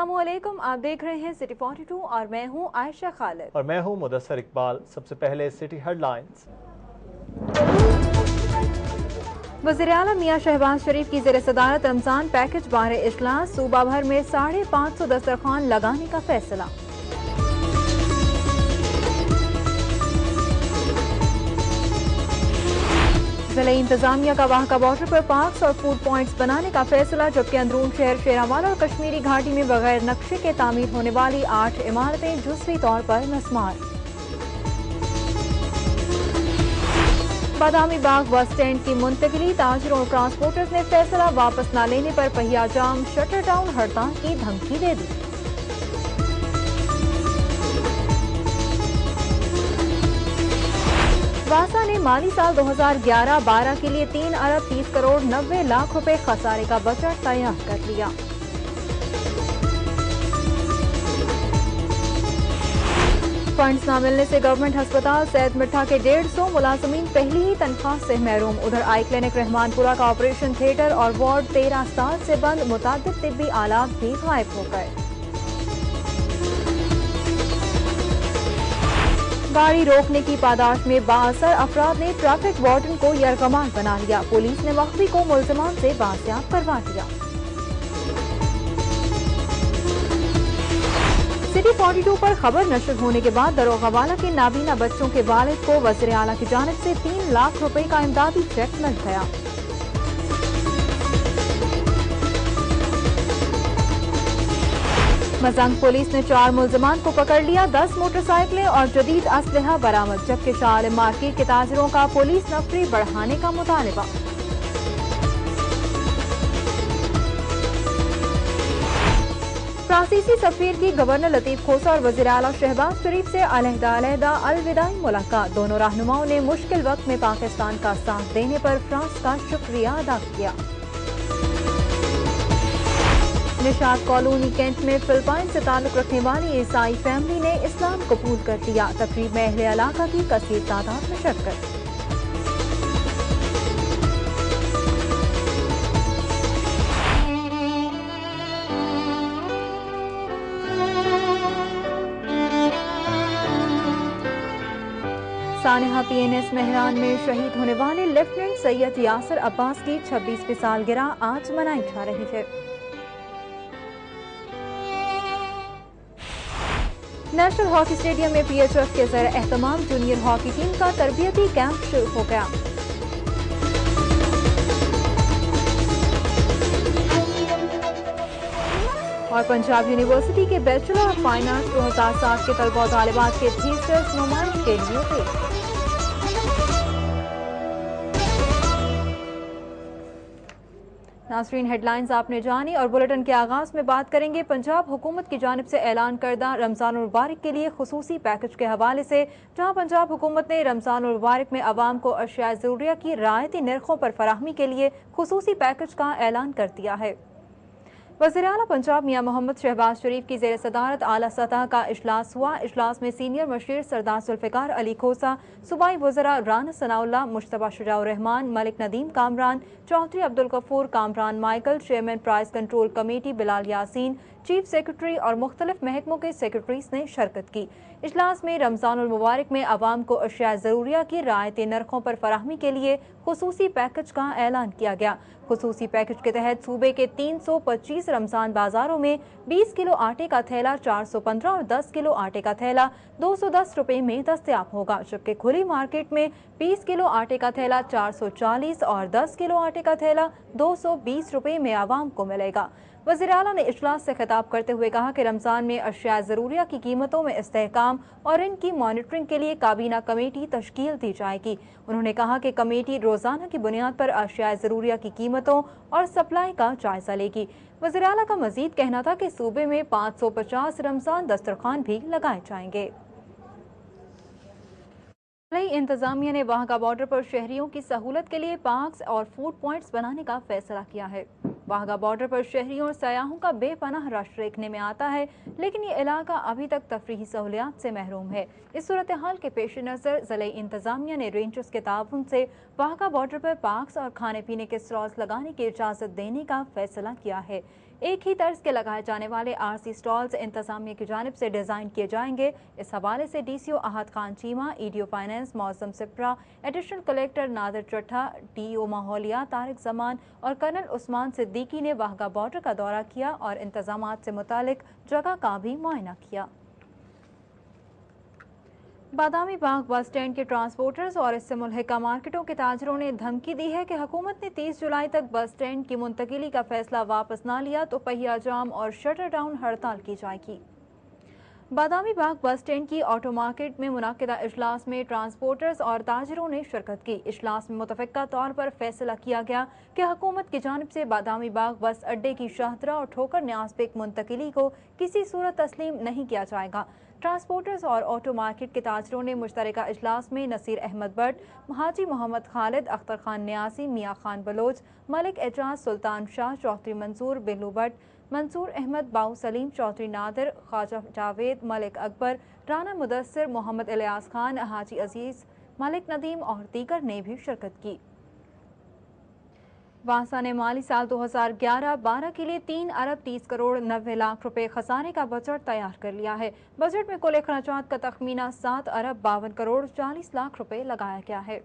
अस्सलामुअलैकुम, आप देख रहे हैं सिटी 42 और मैं हूं आयशा खालिद और मैं हूं मुदस्सर इकबाल। सबसे पहले सिटी हेडलाइंस। वज़ीर-ए-आला मियां शहबाज शरीफ की ज़ेर सदारत रमज़ान पैकेज बारे इजलास, सूबा भर में 550 दस्तरखान लगाने का फैसला। ज़िला इंतजामिया का वाहका बॉर्डर पर पार्क्स और फूड पॉइंट्स बनाने का फैसला, जबकि अंदरून शहर शेरावाला और कश्मीरी घाटी में बगैर नक्शे के तामीर होने वाली 8 इमारतें जुज़वी तौर पर मस्मार। बादामी बाग बस स्टैंड की मुंतकिली, ताजरों और ट्रांसपोर्टर्स ने फैसला वापस न लेने पर पहिया जाम, शटर डाउन हड़ताल की धमकी दे दी। वासा ने माली साल 2011-12 के लिए 3 अरब 30 करोड़ 90 लाख रुपए खसारे का बजट तैयार कर लिया। फंड्स न मिलने से गवर्नमेंट अस्पताल सैयद मिठा के 150 मुलाजमीन पहली ही तनख्वाह से महरूम। उधर आई क्लिनिक रहमानपुरा का ऑपरेशन थिएटर और वार्ड 13 साल से बंद, मुताबिक तिब्बी आलात भी गायब हो गए। गाड़ी रोकने की पादाश में बाअसर अफराद ने ट्रैफिक वार्डन को यरगमाल बना लिया। पुलिस ने मख्फी को मुल्ज़िमान से बाजियाब करवा दिया। सिटी 42 पर खबर नशर होने के बाद दरोगावाला के नाबीना बच्चों के वालिद को वज़ीर-ए-आला की जानिब से 3 लाख रुपए का इमदादी चेक मिल गया। मजंग पुलिस ने 4 मुल्ज़िमान को पकड़ लिया, 10 मोटरसाइकिलें और जदीद असलहा बरामद, जबकि शाह आलम मार्केट के ताजरों का पुलिस नफरी बढ़ाने का मुतालबा। फ्रांसीसी सफीर की गवर्नर लतीफ खोसा और वज़ीर-ए-आला शहबाज शरीफ से अलहदा अलविदाई मुलाकात। दोनों रहनुमाओं ने मुश्किल वक्त में पाकिस्तान का साथ देने पर फ्रांस का शुक्रिया अदा किया। निशात कॉलोनी कैंट में फिलिपाइन से ताल्लुक रखने वाली ईसाई फैमिली ने इस्लाम कबूल कर लिया। तकरीब में अहले इलाका की कसीर तादाद में शिरकत। सानिहा PNS मेहरान में शहीद होने वाले लेफ्टिनेंट सैयद यासर अब्बास की 26वीं सालगिरह आज मनाई जा रही है। नेशनल हॉकी स्टेडियम में PHF के ज़र एहतमाम जूनियर हॉकी टीम का तरबियती कैंप शुरू हो गया। और पंजाब यूनिवर्सिटी के बैचलर ऑफ फाइन आर्ट्स 2007 के तलबा तालिबात के थीसिस नुमाइश के लिए थे। नाज़रीन, हेडलाइंस आपने जानी और बुलेटिन के आगाज में बात करेंगे पंजाब हुकूमत की जानिब से ऐलान करदा रमजान मुबारक के लिए खुसूसी पैकेज के हवाले से, जहां पंजाब हुकूमत ने रमजान मुबारक में अवाम को अशिया ज़रूरिया की रायती नरखों पर फराहमी के लिए खुसूसी पैकेज का ऐलान कर दिया है। वज़ीर-ए-आला पंजाब मियां मोहम्मद शहबाज शरीफ की ज़ेर सदारत आला सतह का इजलास हुआ। इजलास में सीनियर मशीर सरदार जुल्फ़िकार अली खोसा, सूबाई वज़रा Rana Sanaullah, Mujtaba Shujaur Rehman, Malik Nadeem Kamran, Chaudhry Abdul Ghafoor, Kamran Michael, chairman price control committee Bilal Yasin, chief secretary और मुख्तलिफ महकमों के सेक्रेटरीज ने शिरकत की। इजलास में रमजानुल मुबारक में अवाम को अशिया ज़रूरिया की रायती नरखों पर फराहमी के लिए खुसूसी पैकेज का ऐलान किया गया। खुसूसी पैकेज के तहत सूबे के 325 रमजान बाजारों में 20 किलो आटे का थैला 415 और 10 किलो आटे का थैला 210 रुपए में दस्तयाब होगा, जबकि खुली मार्केट में 20 किलो आटे का थैला 440 और 10 किलो आटे का थैला 220 रुपए में आवाम को मिलेगा। वज़ीर-ए-आला ने इजलास से खिताब करते हुए कहा कि रमजान में अशिया ज़रूरिया की कीमतों में इस्तेहकाम और इनकी मॉनिटरिंग के लिए काबीना कमेटी तश्कील दी जाएगी। उन्होंने कहा कि कमेटी रोजाना की बुनियाद पर अशिया ज़रूरिया की कीमतों और सप्लाई का जायजा लेगी। वज़ीर-ए-आला का मजीद कहना था कि सूबे में 550 रमजान दस्तरखान भी लगाए जाएंगे। इंतजामिया ने वहां का बॉर्डर पर शहरियों की सहूलत के लिए पार्क्स और फूड पॉइंट्स बनाने का फैसला किया है। वाघा बॉर्डर पर शहरियों और सयाहों का बेपनाह रश देखने में आता है, लेकिन ये इलाका अभी तक तफरीही सहूलियात से महरूम है। इस सूरत हाल के पेश नज़र ज़िले इंतजामिया ने रेंजर्स के ताउन से वाघा बॉर्डर पर पार्क्स और खाने पीने के स्टॉल्स लगाने की इजाज़त देने का फैसला किया है। एक ही तर्ज के लगाए जाने वाले आरसी स्टॉल्स इंतजामिया की जानिब से डिज़ाइन किए जाएंगे। इस हवाले से DCO Ahad Khan Cheema, EDO finance Mausam Sipra, additional collector Nadir Chattha, DO माहौलिया तारिक जमान और कर्नल उस्मान सिद्दीकी ने वाहगा बॉर्डर का दौरा किया और इंतजामात से मुतालिक जगह का भी मुआयना किया। बादामी बाग बस स्टैंड के ट्रांसपोर्टर्स और इससे मुल्हिका मार्केटों के ताजरों ने धमकी दी है कि हुकूमत ने 30 जुलाई तक बस स्टैंड की मुंतकिली का फैसला वापस ना लिया तो पहिया जाम और शटर डाउन हड़ताल की जाएगी। बादामी बाग बस स्टैंड की ऑटो मार्केट में मुनाकिदा इजलास में ट्रांसपोर्टर्स और ताजरों ने शिरकत की। इजलास में मुतफ़िका तौर पर फैसला किया गया कि हुकूमत की जानिब से बादामी बाग बस अड्डे की शाहदरा और ठोकर न्याज पे मुंतकिली को किसी सूरत तस्लीम नहीं किया जाएगा। ट्रांसपोर्टर्स और ऑटो मार्केट के ताजरों ने मुश्तरका इजलास में नसीर अहमद भट्ट, हाजी मोहम्मद खालिद, अख्तर खान न्यासी, मियाँ खान बलोच, मलिक एजाज, सुल्तान शाह, चौधरी मंसूर, बिल्लू भट्ट, मंसूर अहमद, बाऊ सलीम, चौधरी नादिर, ख्वाजा जावेद, मलिक अकबर, राना मुदस्सिर, मोहम्मद इलियास खान, हाजी अजीज, मलिक नदीम और दीगर ने भी शिरकत की। वासा ने माली साल 2011-12 के लिए 3 अरब 30 करोड़ 90 लाख रुपए खसाने का बजट तैयार कर लिया है। बजट में कुल अखराजात का तखमीना 7 अरब 52 करोड़ 40 लाख रुपए लगाया गया है।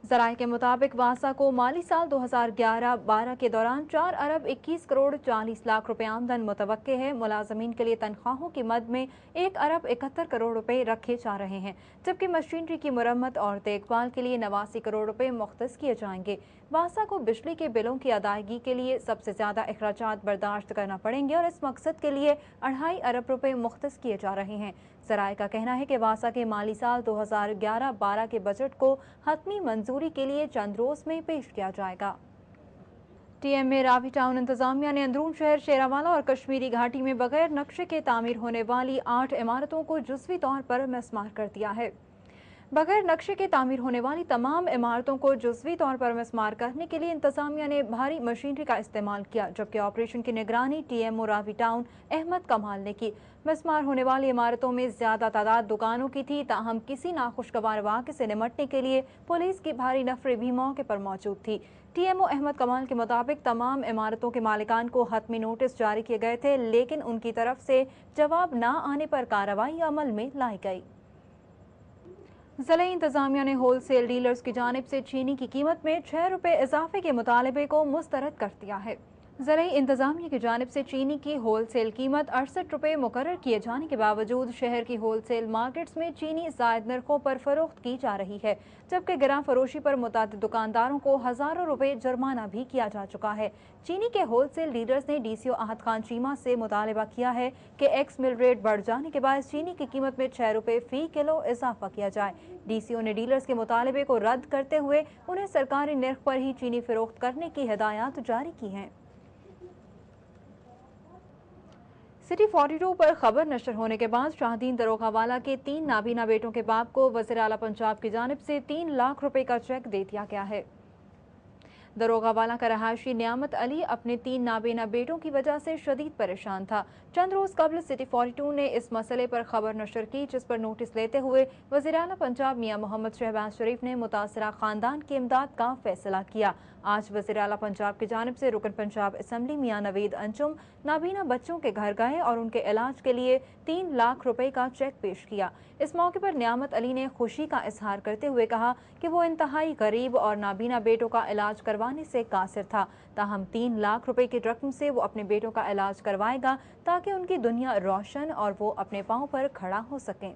ज़राए के मुताबिक वासा को माली साल 2011-12 के दौरान 4 अरब 21 करोड़ 40 लाख रुपए आमदन मुतवक्के है। मुलाजमीन के लिए तनख्वाहों की मद में 1 अरब 71 करोड़ रुपए रखे जा रहे हैं, जबकि मशीनरी की मुरम्मत और देखभाल के लिए 89 करोड़ रुपए मुख्तस किए जाएंगे। वासा को बिजली के बिलों की अदायगी के लिए सबसे ज्यादा अखराजात बर्दाश्त करना पड़ेंगे और इस मकसद के लिए 2.5 अरब रुपए मुख्तस किए जा रहे हैं। ज़राए का कहना है कि वासा के माली साल 2011-12 के बजट को हतमी मंजूरी के लिए चंद रोज में पेश किया जाएगा। TM में रावी टाउन इंतजामिया ने अंदरून शहर शेरावाला और कश्मीरी घाटी में बगैर नक्शे के तामीर होने वाली 8 इमारतों को जुज़वी तौर पर मिसमार कर दिया है। बगैर नक्शे के तामीर होने वाली तमाम इमारतों को जुज़वी तौर पर मिसमार करने के लिए इंतजामिया ने भारी मशीनरी का इस्तेमाल किया, जबकि ऑपरेशन की निगरानी TMO रावी टाउन अहमद कमाल ने की। मिसमार होने वाली इमारतों में ज्यादा तादाद दुकानों की थी, ताहम किसी नाखुशगवार वाक़े से निमटने के लिए पुलिस की भारी नफरी भी मौके पर मौजूद थी। TMO अहमद कमाल के मुताबिक तमाम इमारतों के मालिकान को हतमी नोटिस जारी किए गए थे, लेकिन उनकी तरफ से जवाब न आने पर कार्रवाई अमल में लाई गई। ज़िला इंतजामिया ने होलसेल डीलर्स की जानिब से चीनी की कीमत में 6 रुपए इजाफे के मुतालबे को मुस्तरद कर दिया है। ज़िला इंतजामिया की जानिब से चीनी की होलसेल कीमत 68 रुपए मुकर्रर किए जाने के बावजूद शहर की होलसेल मार्केट्स में चीनी ज़ायद नरखों पर फरोख्त की जा रही है, जबकि गिरां फरोशी पर मुतादिद दुकानदारों को हज़ारों रुपए जुर्माना भी किया जा चुका है। चीनी के होलसेल डीलर्स ने DCO अहद खान चीमा से मुतालबा किया है कि एक्स मिल रेट बढ़ जाने के बाद चीनी की कीमत में 6 रुपए फी किलो इजाफा किया जाए। DCO ने डीलर्स के मुतालबे को रद्द करते हुए उन्हें सरकारी नर्ख पर ही चीनी फरोख्त करने की हिदायत जारी की हैं। सिटी 42 पर खबर नशर होने के बाद शाहदीन दरोगावाला के 3 नाबीना बेटों के बाप को वज़ीर आला पंजाब की जानिब से 3 लाख रुपए का चेक दे दिया गया है। दरोगावाला का रहायशी नियामत अली अपने 3 नाबीना बेटों की वजह से शदीद परेशान था। चंद रोज कबल सिटी 42 ने इस मसले पर खबर नशर की, जिस पर नोटिस लेते हुए वज़ीर आला पंजाब मियां मोहम्मद शहबाज शरीफ ने मुतासरा खानदान की इमदाद का फैसला किया। आज वज़ीर आला पंजाब की जानिब से रुकन पंजाब असम्बली मियां नवीद अंजुम नाबीना बच्चों के घर गए और उनके इलाज के लिए 3 लाख रुपए का चेक पेश किया। इस मौके पर नियामत अली ने खुशी का इजहार करते हुए कहा कि वो इंतहाई गरीब और नाबीना बेटों का इलाज करवाने से कासिर था, ताहम 3 लाख रुपए की रकम से वो अपने बेटों का इलाज करवाएगा ताकि उनकी दुनिया रोशन और वो अपने पांव पर खड़ा हो सकें।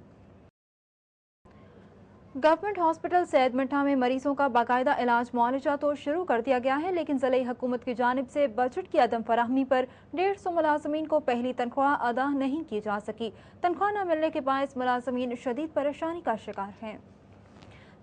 गवर्नमेंट हॉस्पिटल सैयद मिठा में मरीजों का बाकायदा इलाज मुआलजा तो शुरू कर दिया गया है, लेकिन ज़िले हुकूमत की जानिब से बजट की अदम फराहमी पर 150 मुलाजमीन को पहली तनख्वाह अदा नहीं की जा सकी। तनख्वाह न मिलने के बायस मुलाजमीन शदीद परेशानी का शिकार हैं।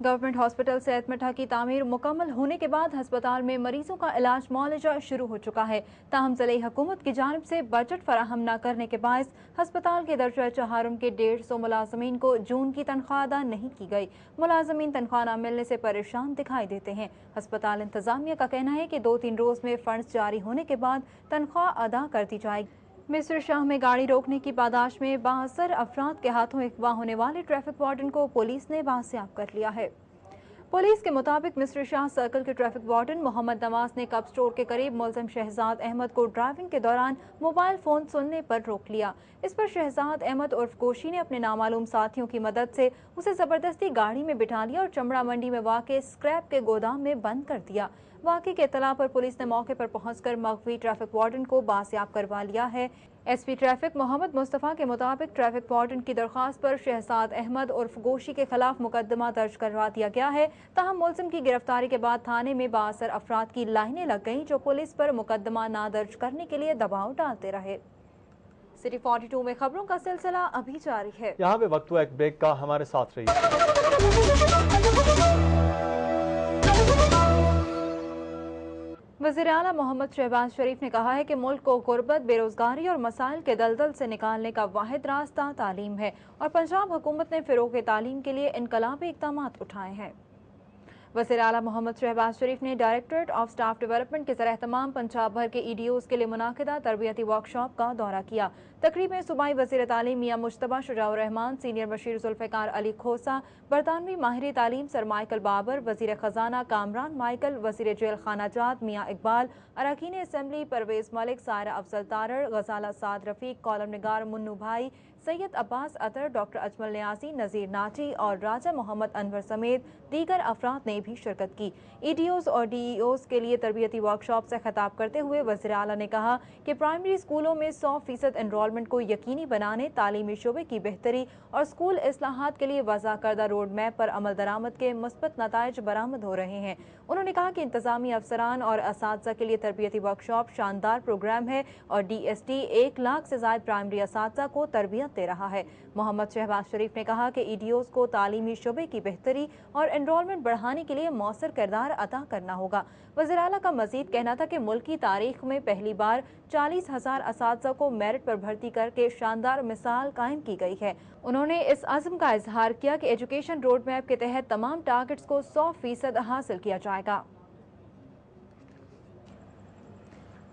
गवर्नमेंट हॉस्पिटल सैयद मिठा की तामीर मुकम्मल होने के बाद हस्पताल में मरीजों का इलाज मुआलजा शुरू हो चुका है, ताहम ज़िले हुकूमत की जानिब से बजट फराहम न करने के बायस हस्पताल के दर्जा चहारम के 150 मुलाजमीन को जून की तनख्वाह अदा नहीं की गई। मुलाजमीन तनख्वाह न मिलने से परेशान दिखाई देते हैं। हस्पताल इंतजामिया का कहना है कि 2-3 रोज में फंड्स जारी होने के बाद तनख्वाह अदा कर दी जाएगी। मिस्र शाह में गाड़ी रोकने की पादाश में 72 अफराद के हाथों अगवा होने वाले ट्रैफिक वार्डन को पुलिस ने बाजियाब कर लिया है। पुलिस के मुताबिक मिस्टर शाह सर्कल के ट्रैफिक वार्डन मोहम्मद नवाज ने कप स्टोर के करीब मुलजिम शहजाद अहमद को ड्राइविंग के दौरान मोबाइल फोन सुनने पर रोक लिया। इस पर शहजाद अहमद उर्फ गोशी ने अपने नामालूम साथियों की मदद से उसे जबरदस्ती गाड़ी में बिठा लिया और चमड़ा मंडी में वाक़ स्क्रैप के गोदाम में बंद कर दिया। वाक़े की इत्तला पर पुलिस ने मौके पर पहुंचकर मगवी ट्रैफिक वार्डन को बासियाब करवा लिया है। एसपी ट्रैफिक मोहम्मद मुस्तफ़ा के मुताबिक ट्रैफिक वार्डन की दरख्वास्त पर शहजाद अहमद उर्फ गोशी के खिलाफ मुकदमा दर्ज करवा दिया गया है। ताहम मुलजिम की गिरफ्तारी के बाद थाने में बाअसर अफराद की लाइनें लग गईं जो पुलिस पर मुकदमा ना दर्ज करने के लिए दबाव डालते रहे। सिटी 42 में खबरों का सिलसिला अभी जारी है। यहाँ पे वक्त हुआ एक ब्रेक का, हमारे साथ रहिए। वज़ीर आला मोहम्मद शहबाज शरीफ ने कहा है कि मुल्क को गुर्बत, बेरोजगारी और मसाइल के दलदल से निकालने का वाहिद रास्ता तालीम है और पंजाब हुकूमत ने फ़िरोग़ तालीम के लिए इनकलाबी इक़दाम उठाए हैं। वज़ीर आला मोहम्मद शहबाज शरीफ ने डायरेक्टरेट ऑफ स्टाफ डेवलपमेंट के ज़र-एहतमाम पंजाब भर के EDOs के लिए मुनाकिदा तरबियती वर्कशॉप का दौरा किया। तकरीब में सूबाई वज़ीर तालीम मियां मुश्तबा शुजाउर रहमान, सीनियर बशीर जुल्फ़िकार अली खोसा, बरतानवी माहिर तालीम सर माइकल बाबर, वज़ीर ख़जाना कामरान माइकल, वज़ीर जेल खानाजात मियां इकबाल, अरकान असम्बली परवेज़ मलिक, सायरा अफजल तारड़, गजाला साद रफ़ीक, कॉलम निगार मुन्नू भाई, सैयद अब्बास अतर, डॉक्टर अजमल न्याजी, नज़ीर नाची और राजा मोहम्मद अनवर समेत दीगर अफराद ने भी शिरकत की। EDOs और DEOs के लिए तरबियती वर्कशॉप से खिताब करते हुए वज़ीर आला ने कहा कि प्राइमरी स्कूलों में 100% एनरोलमेंट को यकीनी बनाने, तालीमी शोबे की बेहतरी और स्कूल इस्लाहात के लिए वज़ा करदा रोड मैप पर अमल दरामद के मुस्बत नताइज बरामद हो रहे हैं। उन्होंने कहा कि इंतजामी अफसरान और असातिज़ा के लिए तरबियती वर्कशॉप शानदार प्रोग्राम है और DST 1 लाख से ज़ायद प्राइमरी असातिज़ा को तरबियत दे रहा है। मोहम्मद शहबाज शरीफ ने कहा कि EDOs को तालीमी शोबे की बेहतरी और एनरोलमेंट बढ़ाने के लिए मौसर किरदार अदा करना होगा। वज़ीर आला का मजीद कहना था कि मुल्क की तारीख में पहली बार 40,000 असातिज़ा को मेरिट पर भर्ती करके शानदार मिसाल कायम की गई है। उन्होंने इस अज़्म का इजहार किया कि एजुकेशन रोड मैप के तहत तमाम टारगेट्स को 100% हासिल किया जाएगा।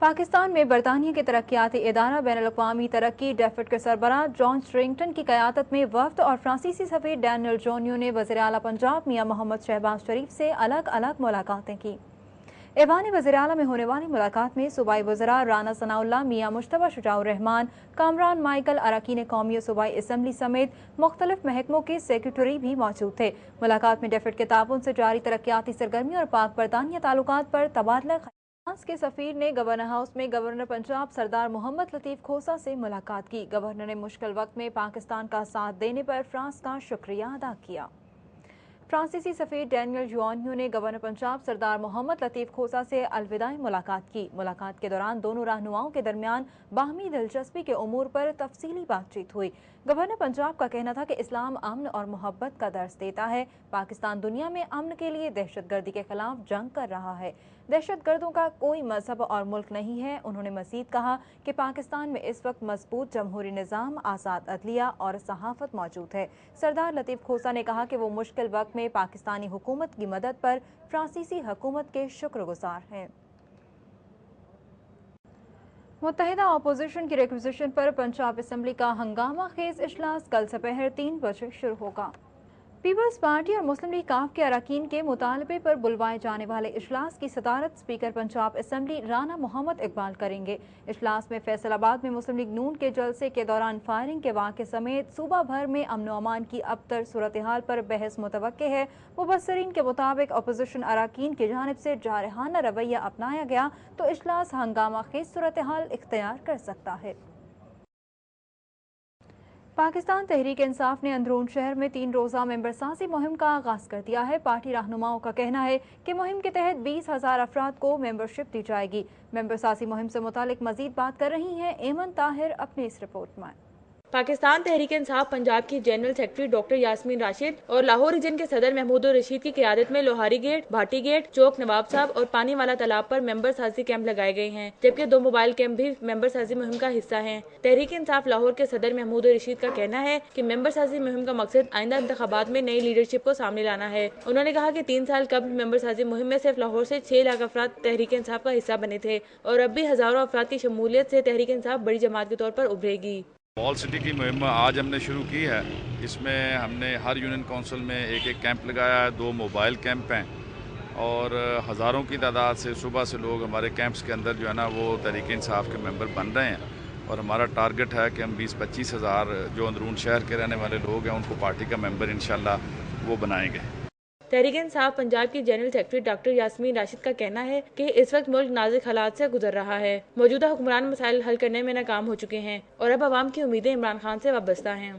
पाकिस्तान में बरतानिया के तरक्याती इदारा बैनुल-अक़वामी तरक्की डेफिड के सरबराह जॉन स्ट्रिंगटन की क़यादत में वफ़द और फ्रांसीसी सफ़ीर डैनियल जोनियो ने वज़ीर आला पंजाब मियां मोहम्मद शहबाज शरीफ से अलग अलग मुलाकातें की। ऐवान वज़ीर आला में होने वाली मुलाकात में सूबाई वज़रा राना सनाउल्लाह, मियां मुश्तबा शुजाउर रहमान, कामरान माइकल, अरकान कौमी सूबाई असम्बली समेत मुख्तलिफ महकमों के सेक्रेटरी भी मौजूद थे। मुलाकात में डेफिड के ताउन से जारी तरक्याती सरगर्मी और पाक बरतानिया ताल्लुकात पर तबादला फ्रांस के सफ़ीर ने गवर्नर हाउस में गवर्नर पंजाब सरदार मोहम्मद लतीफ़ खोसा से मुलाकात की। गवर्नर ने मुश्किल वक्त में पाकिस्तान का साथ देने पर फ्रांस का शुक्रिया अदा किया। फ्रांसीसी सफ़ीर डैनियल जोनियो ने गवर्नर पंजाब सरदार मोहम्मद लतीफ़ खोसा से अलविदाई मुलाकात की। मुलाकात के दौरान दोनों रहनुमाओं के दरमियान बाहमी दिलचस्पी के उमूर पर तफसीली बातचीत हुई। गवर्नर पंजाब का कहना था कि इस्लाम अमन और मोहब्बत का दर्स देता है। पाकिस्तान दुनिया में अमन के लिए दहशतगर्दी के खिलाफ जंग कर रहा है। दहशतगर्दों का कोई मजहब और मुल्क नहीं है। उन्होंने मजीद कहा कि पाकिस्तान में इस वक्त मजबूत जमहूरी निज़ाम, आज़ाद अदलिया और सहाफ़त मौजूद है। सरदार लतीफ़ खोसा ने कहा कि वो मुश्किल वक्त में पाकिस्तानी हुकूमत की मदद पर फ्रांसीसी हुकूमत के शुक्रगुजार हैं। मुत्तहिदा अपोजिशन की रिक्विजिशन पर पंजाब असम्बली का हंगामा खेज इजलास कल दोपहर 3 बजे शुरू होगा। पीपल्स पार्टी और मुस्लिम लीग काफ के अरकान के मुतालबे पर बुलवाए जाने वाले इजलास की सदारत स्पीकर पंजाब असम्बली राना मोहम्मद इकबाल करेंगे। इजलास में फैसलाबाद में मुस्लिम लीग नून के जलसे के दौरान फायरिंग के वाक़े समेत सूबा भर में अमन व अमान की अबतर सूरत हाल पर बहस मुतवक्के है। मुबस्सरीन के मुताबिक अपोजिशन अरकान की जानिब से जारहाना रवैया अपनाया गया तो इजलास हंगामा खेज सूरत हाल इख्तियार कर सकता है। पाकिस्तान तहरीक इंसाफ ने अंदरून शहर में 3 रोज़ा मेंबर साजी मुहिम का आगाज कर दिया है। पार्टी रहनुमाओं का कहना है कि मुहिम के तहत 20,000 अफराद को मेंबरशिप दी जाएगी। मेंबर साजी मुहिम से मुतालिक मजीद बात कर रही हैं एमन ताहिर अपनी इस रिपोर्ट में। पाकिस्तान तहरीक इंसाफ पंजाब की general secretary doctor Yasmin Rashid और लाहौर रीजन के सदर महमूद रशीद की क़यादत में लोहारी गेट, भाटी गेट, चौक नवाब साहब और पानी वाला तालाब पर मेंबर साजी कैंप लगाए गए हैं, जबकि 2 मोबाइल कैंप भी मेंबर साजी मुहिम का हिस्सा हैं। तहरीक इंसाफ लाहौर के सदर महमूद रशीद का कहना है कि मेंबर साजी मुहिम का मकसद आइंदा इंतखाबात में नई लीडरशिप को सामने लाना है। उन्होंने कहा कि 3 साल कबल मेंबर साजी मुहिम में सिर्फ लाहौर से 6 लाख अफराद तहरीक इंसाफ का हिस्सा बने थे और अब भी हजारों अफराद की शमूलियत से तहरीक इंसाफ बड़ी जमात के तौर पर उभरेगी। وال سٹی کی مہم آج ہم نے شروع کی ہے. اس میں ہم نے ہر یونین کونسل میں ایک کیمپ لگایا ہے. 2 موبائل کیمپ ہیں اور ہزاروں کی تعداد سے صبح سے لوگ ہمارے کیمپس کے اندر جو ہے نا وہ تحریک انصاف کے ممبر بن رہے ہیں. اور ہمارا ٹارگٹ ہے کہ ہم 20-25 ہزار جو اندرون شہر کے رہنے والے لوگ ہیں ان کو پارٹی کا ممبر انشاءاللہ وہ بنائیں گے. تحریک انصاف پنجاب کی general secretary doctor Yasmin Rashid کا کہنا ہے کہ اس وقت ملک نازک حالات سے گزر رہا ہے. موجودہ حکمران مسائل حل کرنے میں ناکام ہو چکے ہیں اور اب عوام کی امیدیں عمران خان سے وابستہ ہیں.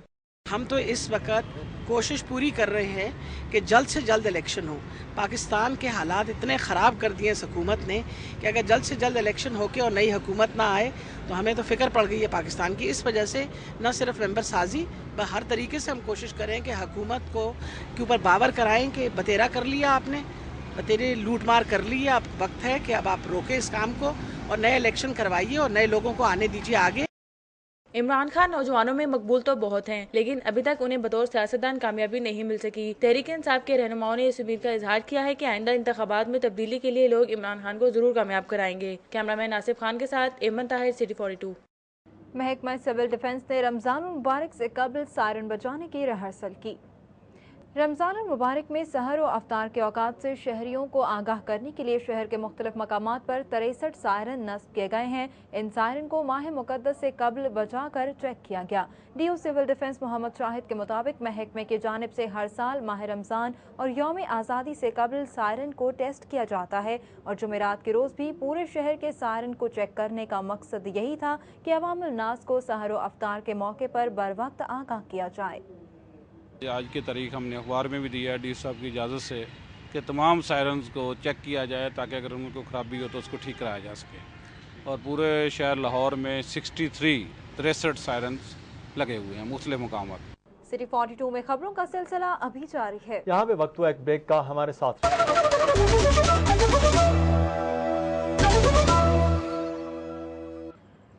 ہم تو اس وقت کوشش پوری کر رہے ہیں کہ جلد سے جلد الیکشن ہو. پاکستان کے حالات اتنے خراب کر دیے اس حکومت نے کہ اگر جلد سے جلد الیکشن ہو کے اور نئی حکومت نہ آئے تو ہمیں تو فکر پڑ گئی ہے پاکستان کی. اس وجہ سے نہ صرف ممبر سازی ہر طریقے سے ہم کوشش کریں کہ حکومت کے اوپر باور کرائیں کہ بتیرا کر لیا آپ نے, بتیرے لوٹ مار کر لی. اب وقت ہے کہ اب آپ روکیں اس کام کو اور نئے الیکشن کروائیے اور نئے لوگوں کو آنے دیجیے آگے. عمران خان نوجوانوں میں مقبول تو بہت ہیں لیکن ابھی تک انہیں بطور سیاستدان کامیابی نہیں مل سکی. تحریک انصاف کے رہنماؤں نے اس امید کا اظہار کیا ہے کہ آئندہ انتخابات میں تبدیلی کے لیے لوگ عمران خان کو ضرور کامیاب کرائیں گے. کیمرامین آصف خان کے ساتھ ایمن طاہر, سٹی 42. محکمہ سول ڈیفنس نے رمضان المبارک سے قبل سائرن بجانے کی ریہرسل کی. رمضان المبارک میں سحر و افطار کے اوقات سے شہریوں کو آگاہ کرنے کے لیے شہر کے مختلف مقامات پر 63 سائرن نصب کیے گئے ہیں. ان سائرن کو ماہ مقدس سے قبل بجا کر چیک کیا گیا. ڈی او سول ڈیفنس محمد شاہد کے مطابق محکمے کی جانب سے ہر سال ماہ رمضان اور یوم آزادی سے قبل سائرن کو ٹیسٹ کیا جاتا ہے اور جمعرات کے روز بھی پورے شہر کے سائرن کو چیک کرنے کا مقصد یہی تھا کہ عوام الناس کو سحر و افطار کے موقع پر بروقت آگاہ کیا جائے. آج کی تاریخ ہم نے اخبار میں بھی دیا ہے ڈی صاحب کی اجازت سے کہ تمام سائرنز کو چیک کیا جائے تاکہ اگر ان کو خرابی ہو تو اس کو ٹھیک کرایا جا سکے. اور پورے شہر لاہور میں 63 سائرنز لگے ہوئے ہیں مختلف مقامات. سٹی 42 میں خبروں کا سلسلہ ابھی جاری ہے. یہاں پہ وقت ہوا ایک بریک کا, ہمارے ساتھ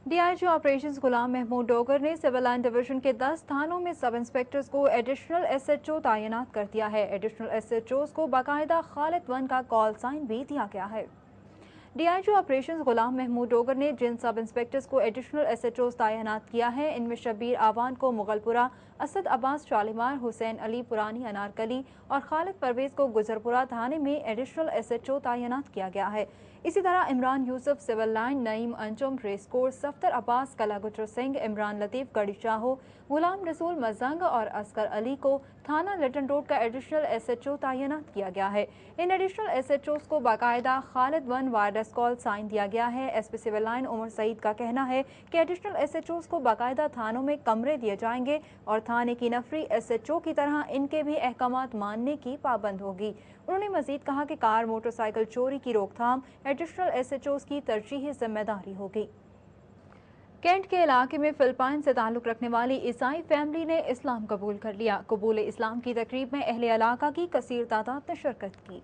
D I G operations Ghulam Mahmood Dogar نے سول لائن ڈویژن کے 10 تھانوں میں سب انسپیکٹرز کو ایڈیشنل ایس ایچ او تعینات کر دیا ہے. ایڈیشنل ایس ایچ اوز کو باقاعدہ خالد 1 کا کال سائن بھی دیا گیا ہے. D I G operations Ghulam Mahmood Dogar نے جن سب انسپیکٹرز کو ایڈیشنل ایس ایچ اوز تعینات کیا ہے ان میں شبیر آوان کو مغل پورہ, اسد عباس شالیمار, حسین علی پرانی انارکلی اور خالد پرویز کو گجرپورہ تھانے میں ایڈیشنل ایس ایچ او تعینات کیا گیا ہے. اسی طرح عمران یوسف سول لائن, نعیم انجم ریس کورس, سفتر عباس کلا گجر سنگھ, عمران لطیف گڑی شاہو, غلام رسول مزنگ اور اسکر علی کو تھانہ لٹن روڈ کا ایڈیشنل ایس ایچ او تعینات کیا گیا ہے. ان ایڈیشنل ایس ایچ اوز کو باقاعدہ خالد 1 وائرلیس کال سائن دیا گیا ہے. ایس پی سول لائن عمر سعید کا کہنا ہے کہ ایڈیشنل ایس ایچ اوز کو باقاعدہ تھانوں میں کمرے دیے جائیں گے اور تھانے کی نفری ایس ایچ او کی طرح ان کے بھی احکامات ماننے کی پابند ہوگی. انہوں نے مزید کہا کہ کار موٹر سائیکل چوری کی روک تھام ایڈیشنل ایس ایچ اوز کی ترجیحی ذمہ داری ہوگی. کینٹ کے علاقے میں فلپائن سے تعلق رکھنے والی عیسائی فیملی نے اسلام قبول کر لیا. قبول اسلام کی تقریب میں اہل علاقہ کی کثیر تعداد نے شرکت کی.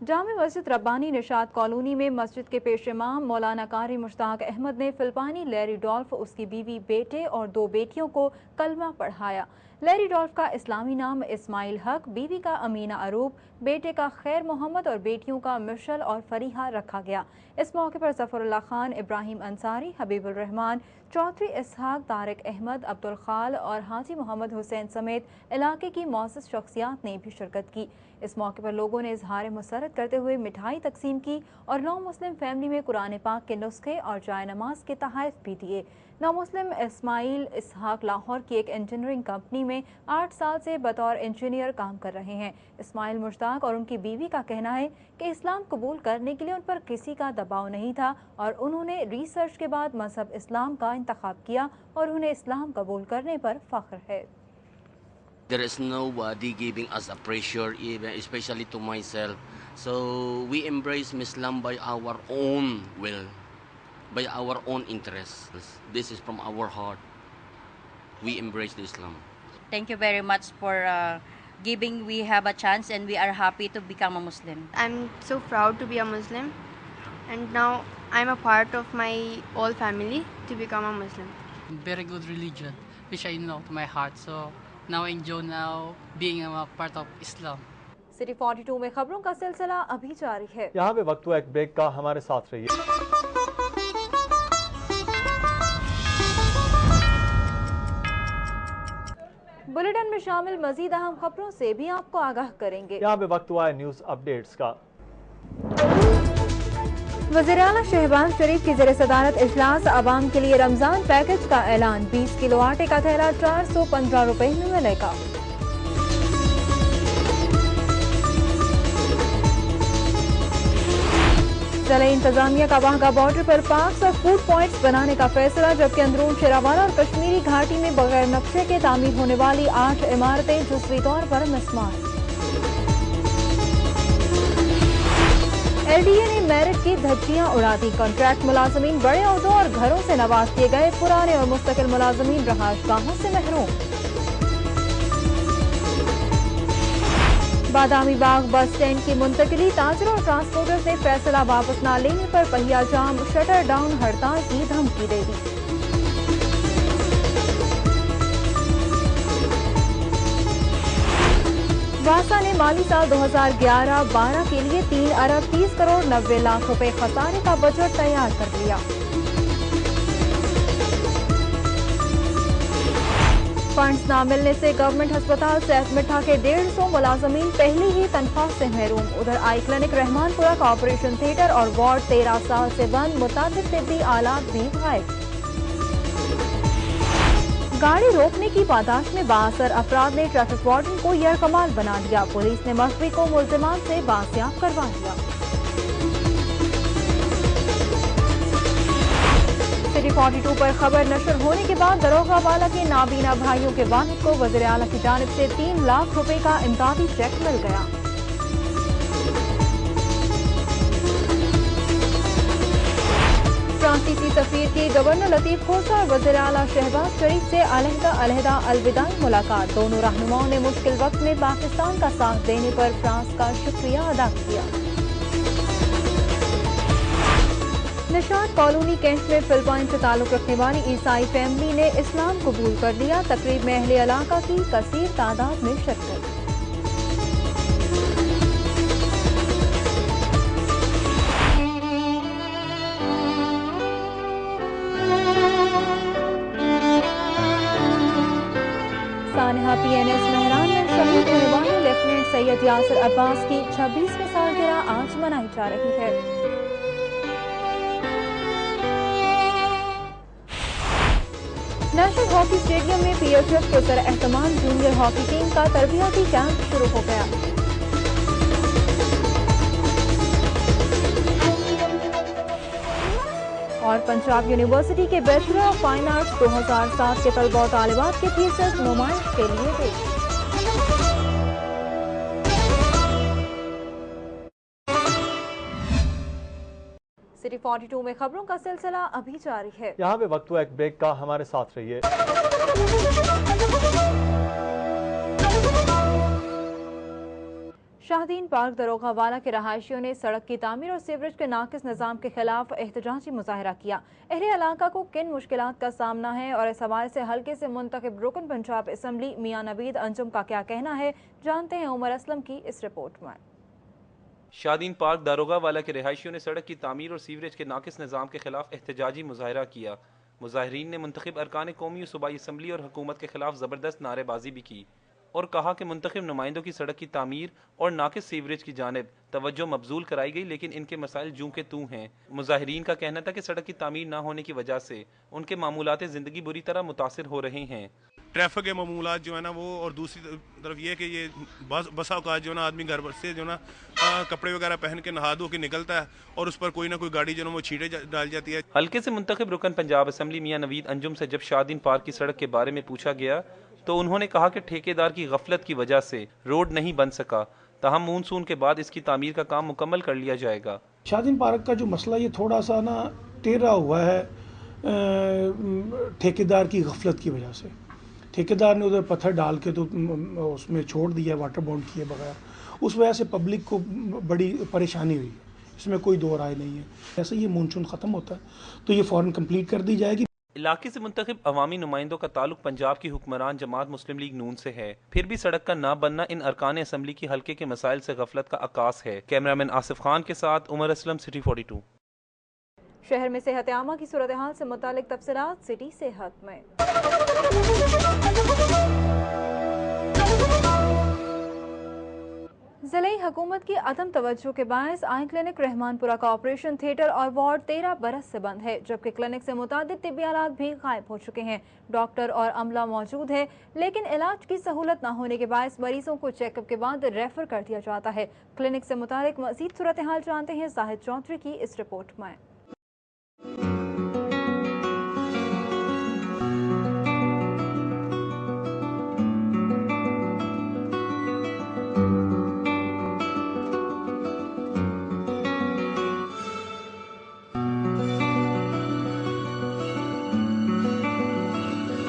جامع مسجد ربانی نشاط کالونی میں مسجد کے پیش امام مولانا قاری مشتاق احمد نے فلپائنی لیری ڈولف, اس کی بیوی, بیٹے اور 2 بیٹیوں کو کلمہ پڑھایا. لیری ڈولف کا اسلامی نام اسماعیل حق, بیوی کا امینہ اروب, بیٹے کا خیر محمد اور بیٹیوں کا مشل اور فریحہ رکھا گیا. اس موقع پر ظفر اللہ خان, ابراہیم انصاری, حبیب الرحمان, چودھری اسحاق, طارق احمد, عبدالخال اور حاجی محمد حسین سمیت علاقے کی معزز شخصیات نے بھی شرکت کی. اس موقع پر لوگوں نے اظہار مسرت کرتے ہوئے مٹھائی تقسیم کی اور نو مسلم فیملی میں قرآن پاک کے نسخے اور جائے نماز کے تحائف بھی دیے. نو مسلم اسماعیل اسحاق لاہور کی ایک انجینئرنگ کمپنی میں 8 سال سے بطور انجینئر کام کر رہے ہیں. اسماعیل مشتاق اور ان کی بیوی کا کہنا ہے کہ اسلام قبول کرنے کے لیے ان پر کسی کا دباؤ نہیں تھا اور انہوں نے ریسرچ کے بعد مذہب اسلام کا انتخاب کیا اور انہیں اسلام قبول کرنے پر فخر ہے. There is nobody giving us a pressure, even especially to myself. So we embrace Islam by our own will, by our own interests. This is from our heart. We embrace the Islam. Thank you very much for giving. We have a chance and we are happy to become a Muslim. I'm so proud to be a Muslim, and now I'm a part of my whole family to become a Muslim. Very good religion, which I know to my heart. So now I enjoy now being a part of Islam. City 42 میں خبروں کا سلسلہ ابھی جاری ہے. یہاں پہ وقت ہوا ایک بریک کا, ہمارے ساتھ رہیے. बुलेटिन में शामिल मजीद अहम खबरों से भी आपको आगाह करेंगे। यहाँ पे वक्त हुआ है न्यूज अपडेट्स का। वज़ीर-ए-आला शहबाज शरीफ की ज़ेर सदारत इजलास आवाम के लिए रमजान पैकेज का ऐलान। 20 किलो आटे का थैला 415 रुपए में मिलेगा। ज़िला इंतजामिया का वाहगा बॉर्डर पर पार्क्स और फूड पॉइंट्स बनाने का फैसला, जबकि अंदरून शेरावाला और कश्मीरी घाटी में बगैर नक्शे के तामीर होने वाली 8 इमारतें जुज़वी तौर पर मिस्मार। LDA ने मेरिट की धज्जियां उड़ा दी। कॉन्ट्रैक्ट मुलाजमीन बड़े ओहदों और घरों से नवाज किए गए, पुराने और मुस्तकिल मुलाजमीन रहायशगाहों से महरूम। बादामी बाग बस स्टैंड की मुंतकिली, ताजरों और ट्रांसपोर्टर्स ने फैसला वापस न लेने पर पहिया जाम, शटर डाउन हड़ताल की धमकी दे दी। वासा ने माली साल 2011-12 के लिए 3 अरब 30 करोड़ 90 लाख रुपए खसारे का बजट तैयार कर लिया। फंड्स न मिलने से गवर्नमेंट अस्पताल सेहत मिठा के 150 मुलाजमीन पहली ही तनख्वाह से महरूम। उधर आई क्लिनिक रहमानपुरा का ऑपरेशन थिएटर और वार्ड 13 साल से बंद, मुताबिक तिब्बी आलात भी गायब। गाड़ी रोकने की पादाश में बाअसर अफराद ने ट्रैफिक वार्डन को यरकमाल बना दिया। पुलिस ने मखवी को मुल्जिमान से बाजियाब करवा दिया। सिटी 42 पर खबर नशर होने के बाद दरोगा वाला के नाबीना भाइयों के वाहिद को वज़ीर आला की जानिब से 3 लाख रुपए का इमदादी चेक मिल गया। फ्रांसीसी सफीर की गवर्नर लतीफ खोसा और वज़ीर आला शहबाज शरीफ से अलहदा अलविदाई मुलाकात। दोनों रहनुमाओं ने मुश्किल वक्त में पाकिस्तान का साथ देने पर फ्रांस का शुक्रिया अदा किया। निशात कॉलोनी कैंट में फिलिपाइन से ताल्लुक रखने वाली ईसाई फैमिली ने इस्लाम कबूल कर लिया। तकरीब में अहले इलाका की कसीर तादाद में शिरकत। सानहा PNS महरान में शहीद होने वाले लेफ्टिनेंट सैयद यासिर अब्बास की 26वीं सालगिरह आज मनाई जा रही है। नेशनल हॉकी स्टेडियम में PHF के सर एहतमाम जूनियर हॉकी टीम का तरबियती कैंप शुरू हो गया। और पंजाब यूनिवर्सिटी के बैचलर ऑफ फाइन आर्ट्स 2007 के तलबा और तालिबात के थीसिस नुमाइश के लिए गए। सिटी 42 में खबरों का सिलसिला अभी जारी है। यहाँ पे वक्त हुआ एक ब्रेक का, हमारे साथ रहिए। शाहदीन पार्क दरोगा वाला के रहायशियों ने सड़क की तामीर और सीवरेज के नाकिस निज़ाम के खिलाफ एहतजाजी मुजाहरा किया। अहले इलाका को किन मुश्किलात का सामना है और इस हवाले से हल्के से मुंतखब रुकन पंजाब असम्बली मियां नवीद अंजुम का क्या कहना है, जानते हैं उमर असलम की इस रिपोर्ट में। शाहदीन पार्क दारोगा वाला के रहायशियों ने सड़क की तामीर और सीवरेज के नाकिस निज़ाम के खिलाफ एहतजाजी मुजाहरा किया। मुजाहरीन ने मुंतखब अरकान कौमी सूबाई असम्बली और हुकूमत के खिलाफ ज़बरदस्त नारेबाजी भी की और कहा कि मुंतखब नुमाइंदों की सड़क की तामीर और नाकिस सीवरेज की जानिब तवज्जो मबजूल कराई गई, लेकिन इनके मसाइल जूं के तू हैं। मुजाहिरीन का कहना था कि सड़क की तामीर ना होने की वजह से उनके मामूलात ज़िंदगी बुरी तरह मुतासिर हो रहे हैं। ट्रैफिक के मामूलात जो है ना वो, और दूसरी तरफ ये कि ये बसा औकात जो है ना आदमी घर से जो ना कपड़े वगैरह पहन के नहा धो के निकलता है और उस पर कोई ना कोई गाड़ी जो ना वो छींटे डाल जाती है। हल्के से मुंतखब रुकन पंजाब असम्बली मियां नवीद अंजुम से जब शाहदीन पार्क की सड़क के बारे में पूछा गया तो उन्होंने कहा कि ठेकेदार की गफलत की वजह से रोड नहीं बन सका, ताहम मानसून के बाद इसकी तामीर का काम मुकम्मल कर लिया जाएगा। शाहदीन पार्क का जो मसला ये थोड़ा सा ना टेढ़ा हुआ है ठेकेदार की गफलत की वजह से। ठेकेदार ने उधर पत्थर डाल के तो उसमें छोड़ दिया वाटर बाउंड किए बगैर, उस वजह से पब्लिक को बड़ी परेशानी हुई, इसमें कोई दो राय नहीं है। ऐसे ये मानसून ख़त्म होता है तो ये फ़ौरन कंप्लीट कर दी जाएगी। इलाके से मुंतखब अवामी नुमाइंदों का ताल्लुक पंजाब की हुक्मरान जमात मुस्लिम लीग नून से है, फिर भी सड़क का ना बनना इन अरकान असम्बली की हल्के के मसाइल से गफलत का अकास है। कैमरामैन आसिफ खान के साथ उमर असलम, सिटी 42। शहर में सेहत आमा की सूरत हाल से मुतालिक तफसीलात सिटी सेहत में। ज़िले हुकूमत की अदम तवज्जो के बायस आई क्लिनिक रहमानपुरा का ऑपरेशन थिएटर और वार्ड 13 बरस से बंद है, जबकि क्लिनिक से मुतादिद तिब्बी आलात भी गायब हो चुके हैं। डॉक्टर और अमला मौजूद है, लेकिन इलाज की सहूलत न होने के बायस मरीजों को चेकअप के बाद रेफर कर दिया जाता है। क्लिनिक से मुतालिक मज़ीद सूरत हाल जानते हैं जाहिद चौधरी की इस रिपोर्ट में।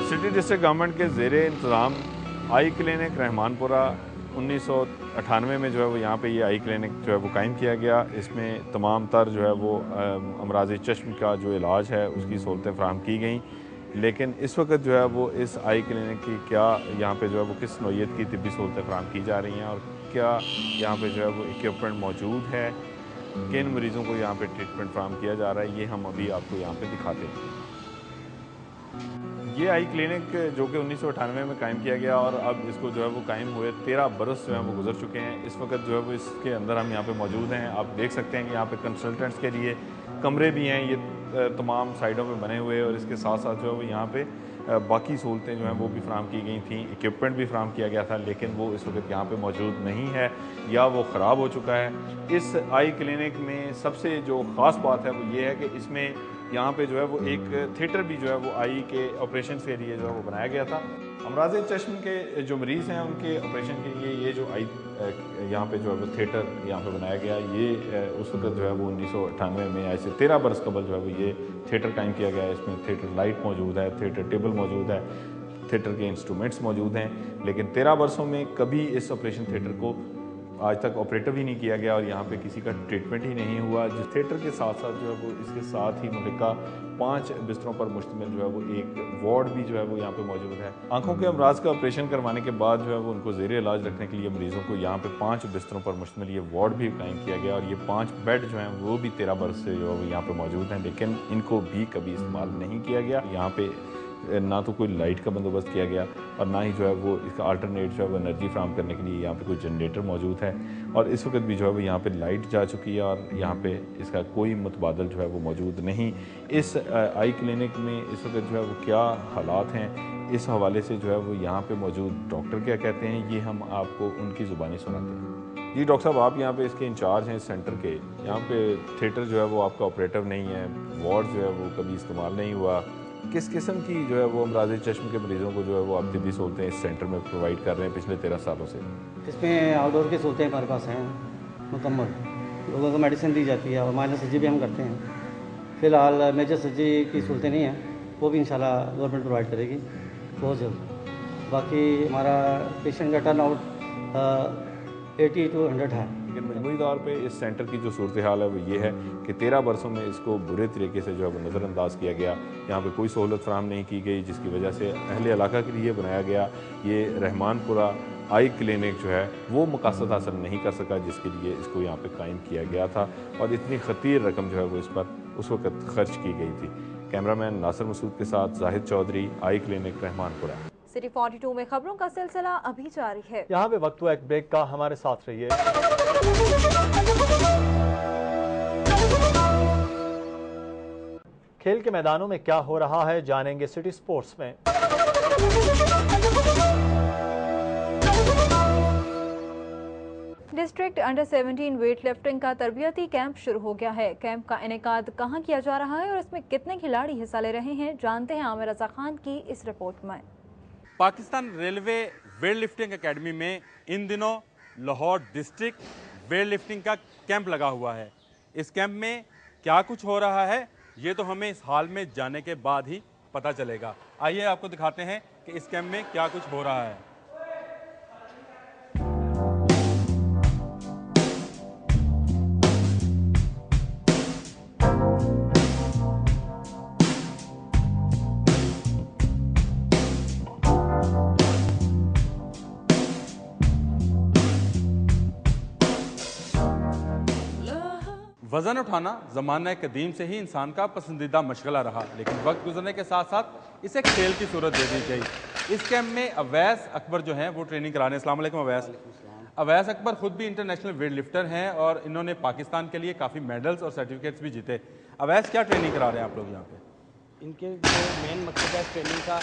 सिटी डिस्ट्रिक्ट गवर्नमेंट के ज़ेरे इंतज़ाम आई क्लिनिक रहमानपुरा 1998 में जो है वो यहाँ पे ये आई क्लिनिक जो है वो कायम किया गया। इसमें तमाम तर जो है वो अमराज़ चश्म का जो इलाज है उसकी सहूलतें फ़राहम की गई, लेकिन इस वक्त जो है वो इस आई क्लिनिक की क्या यहाँ पे जो है वो किस नौइयत की तिब्बी सहूलतें फ़राहम की जा रही हैं और क्या यहाँ पे जो है वो इक्विपमेंट मौजूद है, किन मरीज़ों को यहाँ पे ट्रीटमेंट फ़राहम किया जा रहा है, ये हम अभी आपको यहाँ पे दिखाते हैं। ये आई क्लिनिक जो कि 1998 में कायम किया गया और अब इसको जो है वो कायम हुए 13 बरस जो है वो गुजर चुके हैं। इस वक्त जो है वो इसके अंदर हम यहाँ पे मौजूद हैं। आप देख सकते हैं कि यहाँ पे कंसल्टेंट्स के लिए कमरे भी हैं, ये तमाम साइडों पे बने हुए, और इसके साथ साथ जो है वो यहाँ पे बाकी सहूलतें जो हैं वो भी फराहम की गई थी। इक्विपमेंट भी फराहम किया गया था, लेकिन वो इस वक्त यहाँ पे मौजूद नहीं है या वो ख़राब हो चुका है। इस आई क्लिनिक में सबसे जो ख़ास बात है वो ये है कि इसमें यहाँ पे जो है वो एक थिएटर भी जो है वो आई के ऑपरेशन के लिए जो है वो बनाया गया था। अमराज़ चश्म के जो मरीज़ हैं उनके ऑपरेशन के लिए ये जो आई यहाँ पे जो है वो थिएटर यहाँ पे बनाया गया, ये उस वक्त जो है वो 1998 में ऐसे 13 बरस कबल जो है वो ये थिएटर कायम किया गया है। इसमें थिएटर लाइट मौजूद है, थिएटर टेबल मौजूद है, थिएटर के इंस्ट्रूमेंट्स मौजूद हैं, लेकिन 13 बरसों में कभी इस ऑपरेशन थिएटर को आज तक ऑपरेटर भी नहीं किया गया और यहाँ पे किसी का ट्रीटमेंट ही नहीं हुआ। जिस थिएटर के साथ साथ जो है वो इसके साथ ही मुल्का 5 बिस्तरों पर मुश्तमिल जो है वो एक वार्ड भी जो है वो यहाँ पे मौजूद है। आंखों के अमराज का ऑपरेशन करवाने के बाद जो है वो उनको ज़ेरे इलाज रखने के लिए मरीज़ों को यहाँ पे 5 बिस्तरों पर मुश्तमिल ये वार्ड भी कायम किया गया और ये 5 बेड जो हैं वो भी 13 बरस से जो है वो यहाँ पे मौजूद हैं, लेकिन इनको भी कभी इस्तेमाल नहीं किया गया। यहाँ पे ना तो कोई लाइट का बंदोबस्त किया गया और ना ही जो है वो इसका अल्टरनेट जो है वो एनर्जी फ्राहम करने के लिए यहाँ पे कोई जनरेटर मौजूद है। और इस वक्त भी जो है वो यहाँ पे लाइट जा चुकी है और यहाँ पे इसका कोई मुतबादल जो है वो मौजूद नहीं। इस आई क्लिनिक में इस वक्त जो है वो क्या हालात हैं, इस हवाले से जो है वो यहाँ पे मौजूद डॉक्टर क्या कहते हैं, ये हम आपको उनकी ज़ुबानी सुनाते हैं। जी डॉक्टर साहब, आप यहाँ पे इसके इंचार्ज हैं सेंटर के। यहाँ पे थिएटर जो है वो आपका ऑपरेटिव नहीं है, वार्ड जो है वो कभी इस्तेमाल नहीं हुआ। किस किस्म की जो है वो अमराज़ चश्म के मरीज़ों को जो है वो आप तिब्बी सहूलतें इस सेंटर में प्रोवाइड कर रहे हैं पिछले 13 सालों से? इसमें आउटडोर की सहूलतें हमारे पास हैं मुकम्मल, लोगों को मेडिसिन दी जाती है और माइनर सर्जरी भी हम करते हैं। फ़िलहाल मेजर सर्जरी की सहूलतें नहीं हैं, वो भी इंशाल्लाह गवर्नमेंट प्रोवाइड करेगी बहुत जल्द। बाकी हमारा पेशेंट का टर्न आउट 80 to 100 है। लेकिन मजमूई तौर पे इस सेंटर की जो सूरत हाल है वो ये है कि 13 बरसों में इसको बुरे तरीके से जो है वो नज़रअंदाज किया गया। यहाँ पे कोई सहूलत फराहम नहीं की गई, जिसकी वजह से अहले इलाका के लिए बनाया गया ये रहमानपुरा आई क्लिनिक जो है वो मकसद हासिल नहीं कर सका जिसके लिए इसको यहाँ पे कायम किया गया था, और इतनी खतीर रकम जो है वो इस पर उस वक्त खर्च की गई थी। कैमरामैन नासिर मसूद के साथ Zahid Chaudhry, eye clinic Rehmanpura. City 42 में खबरों का सिलसिला अभी जारी है। यहाँ पे वक्त हुआ एक ब्रेक का, हमारे साथ रहिए। खेल के मैदानों में क्या हो रहा है जानेंगे सिटी स्पोर्ट्स में। डिस्ट्रिक्ट अंडर 17 वेट लिफ्टिंग का तरबियती कैंप शुरू हो गया है। कैंप का इनेकाद कहां किया जा रहा है और इसमें कितने खिलाड़ी हिस्सा ले रहे हैं, जानते हैं आमिर रजा खान की इस रिपोर्ट में। Pakistan railway weight lifting academy में इन दिनों लाहौर डिस्ट्रिक्ट वेट लिफ्टिंग का कैंप लगा हुआ है। इस कैंप में क्या कुछ हो रहा है ये तो हमें इस हाल में जाने के बाद ही पता चलेगा। आइए आपको दिखाते हैं कि इस कैंप में क्या कुछ हो रहा है। वज़न उठाना ज़माना कदीम से ही इंसान का पसंदीदा मशगला रहा, लेकिन वक्त गुजरने के साथ साथ इसे खेल की सूरत दे दी गई। इस कैंप में अवैस अकबर जो हैं वो ट्रेनिंग कराने। अस्सलाम वालेकुम अवैस। اویس اکبر خود بھی انٹرنیشنل ویٹ لفٹر ہیں اور انہوں نے پاکستان کے لیے کافی میڈلز اور سرٹیفکیٹس بھی جیتے. اویس کیا ٹریننگ کرا رہے ہیں آپ لوگ یہاں پہ؟ ان کے جو مین مقصد ہے ٹریننگ کا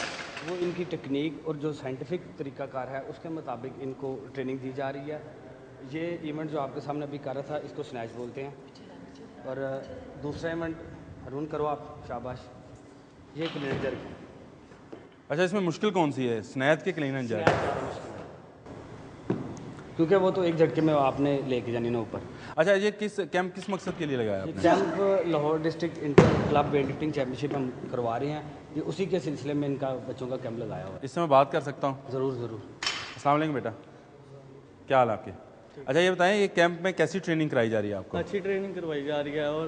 وہ ان کی ٹیکنیک اور جو سائنٹیفک طریقہ کار ہے اس کے مطابق ان کو ٹریننگ دی جا رہی ہے. یہ ایونٹ جو آپ کے سامنے ابھی کر رہا تھا اس کو سنیچ بولتے ہیں. اور دوسرا ایونٹ ہرون کرو آپ, شاباش, یہ کلین اینڈ جرک. اچھا, اس میں مشکل کون سی ہے, سنیچ کے کلین اینڈ جرک؟ کیونکہ وہ تو ایک جھٹکے میں آپ نے لے کے جانی نا اوپر. اچھا, یہ کیمپ کس مقصد کے لیے لگایا آپ نے؟ Camp Lahore district inter club weightlifting championship ہم کروا رہے ہیں. یہ اسی کے سلسلے میں ان کا بچوں کا کیمپ لگایا ہوا ہے. اس سے میں بات کر سکتا ہوں؟ ضرور ضرور. السلام علیکم بیٹا, کیا حال آپ کے؟ اچھا یہ بتائیں, یہ کیمپ میں کیسی ٹریننگ کرائی جا رہی ہے آپ کو؟ اچھی ٹریننگ کروائی جا رہی ہے اور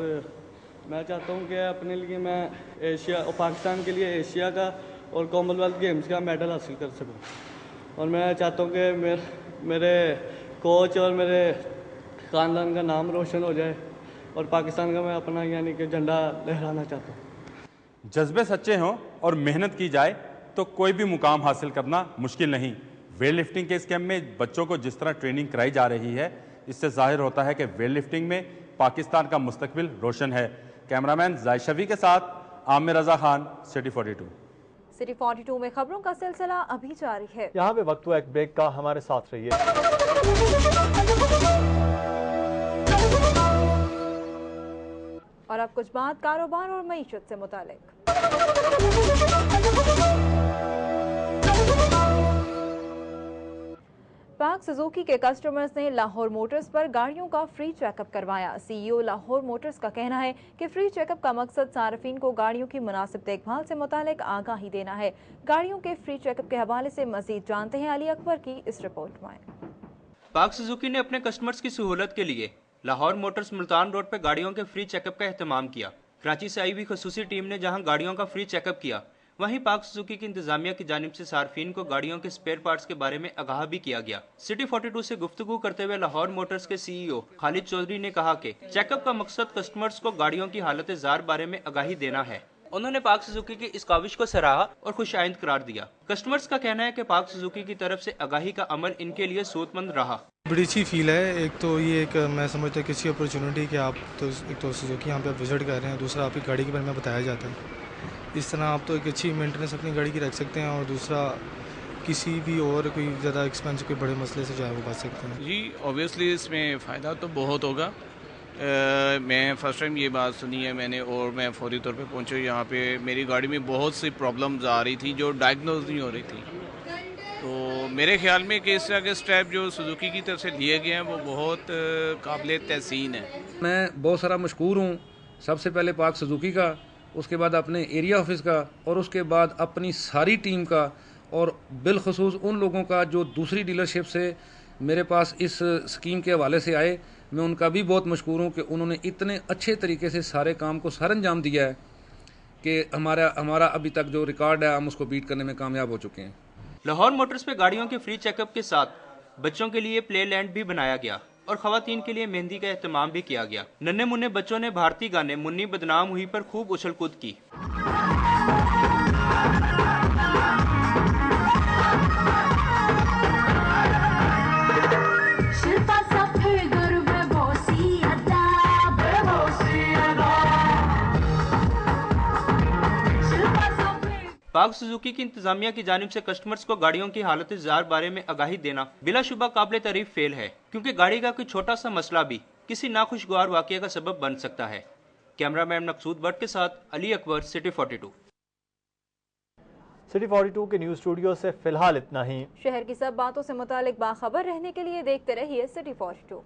میں چاہتا ہوں کہ اپنے لیے میں ایشیا اور پاکستان کے لیے ایشیا کا اور کامن ویلتھ گیمز کا میڈل حاصل کر سکوں. اور میں چاہتا ہوں کہ میرے کوچ اور میرے خاندان کا نام روشن ہو جائے اور پاکستان کا میں اپنا یعنی کہ جھنڈا لہرانا چاہتا ہوں. جذبے سچے ہوں اور محنت کی جائے تو کوئی بھی مقام حاصل کرنا مشکل نہیں. ویٹ لفٹنگ کے اس کیمپ میں بچوں کو جس طرح ٹریننگ کرائی جا رہی ہے اس سے ظاہر ہوتا ہے کہ ویٹ لفٹنگ میں پاکستان کا مستقبل روشن ہے. کیمرامین زائد شفیع کے ساتھ عامر رضا خان, سٹی 42. سٹی 42 میں خبروں کا سلسلہ ابھی جاری ہے. یہاں پہ وقت ہوا ایک بریک کا, ہمارے ساتھ رہیے. اور اب کچھ بات کاروبار اور معیشت سے متعلق. پاک سوزوکی کے کسٹمرز نے لاہور موٹرز پر گاڑیوں کا فری چیک اپ کروایا. سی ای او لاہور موٹرز کا کہنا ہے کہ فری چیک اپ کا مقصد صارفین کو گاڑیوں کی مناسب دیکھ بھال سے متعلق آگاہی دینا ہے. گاڑیوں کے فری چیک اپ کے حوالے سے مزید جانتے ہیں علی اکبر کی اس رپورٹ میں. پاک سوزوکی نے اپنے کسٹمرز کی سہولت کے لیے لاہور موٹرز ملتان روڈ پہ گاڑیوں کے فری چیک اپ کا اہتمام کیا. کراچی سے آئی ہوئی خصوصی ٹیم نے جہاں گاڑیوں کا فری چیک اپ کیا, وہیں پاک سوزوکی کی انتظامیہ کی جانب سے صارفین کو گاڑیوں کے سپیئر پارٹس کے بارے میں آگاہ بھی کیا گیا. سٹی 42 سے گفتگو کرتے ہوئے لاہور موٹرز کے سی ای او خالد چودھری نے کہا کہ چیک اپ کا مقصد کسٹمرز کو گاڑیوں کی حالت زار بارے میں آگاہی دینا ہے. انہوں نے پاک سوزوکی کی اس کاوش کو سراہا اور خوش آئند قرار دیا. کسٹمرز کا کہنا ہے کہ پاک سوزوکی کی طرف سے آگاہی کا عمل ان کے لیے سود مند رہا. بڑی اچھی فیل ہے. ایک تو یہ ایک میں سمجھتا ہوں کہ اچھی اپرچونٹی کہ آپ تو ایک تو سوزوکی یہاں پہ آپ وزٹ کر رہے ہیں, دوسرا آپ کی گاڑی کے بارے میں بتایا جاتا ہے. اس طرح آپ تو ایک اچھی مینٹیننس اپنی گاڑی کی رکھ سکتے ہیں اور دوسرا کسی بھی اور کوئی زیادہ ایکسپینس کوئی بڑے مسئلے سے جو ہے وہ بچ سکتے ہیں. جی اوبیسلی اس میں فائدہ تو بہت ہوگا. میں فرسٹ ٹائم یہ بات سنی ہے میں نے اور میں فوری طور پہ پہنچا یہاں پہ. میری گاڑی میں بہت سی پرابلمز آ رہی تھی جو ڈائگنوز نہیں ہو رہی تھی. تو میرے خیال میں کہ اس طرح کے اسٹیپ جو سوزوکی کی طرف سے لیے گئے ہیں وہ بہت قابل تحسین ہیں. میں بہت سارا مشکور ہوں, سب سے پہلے پاک سوزوکی کا, اس کے بعد اپنے ایریا آفس کا, اور اس کے بعد اپنی ساری ٹیم کا, اور بالخصوص ان لوگوں کا جو دوسری ڈیلرشپ سے میرے پاس اس اسکیم کے حوالے سے آئے. میں ان کا بھی بہت مشکور ہوں کہ انہوں نے اتنے اچھے طریقے سے سارے کام کو سر انجام دیا ہے کہ ہمارا ابھی تک جو ریکارڈ ہے ہم اس کو بیٹ کرنے میں کامیاب ہو چکے ہیں. لاہور موٹرز پہ گاڑیوں کے فری چیک اپ کے ساتھ بچوں کے لیے پلے لینڈ بھی بنایا گیا اور خواتین کے لیے مہندی کا اہتمام بھی کیا گیا. ننھے منھے بچوں نے بھارتی گانے منی بدنام ہوئی پر خوب اچھل کود کی. پاک سوزوکی کی انتظامیہ کی جانب سے کسٹمرز کو گاڑیوں کی حالت زار بارے میں آگاہی دینا بلا شبہ قابل تعریف فعل ہے, کیونکہ گاڑی کا کوئی چھوٹا سا مسئلہ بھی کسی ناخوشگوار واقعے کا سبب بن سکتا ہے. کیمرہ مین مقصود بٹ کے ساتھ علی اکبر, سٹی 42. سٹی 42 کے نیوز اسٹوڈیو سے فی الحال اتنا ہی. شہر کی سب باتوں سے متعلق باخبر رہنے کے لیے دیکھتے رہیے سٹی 42.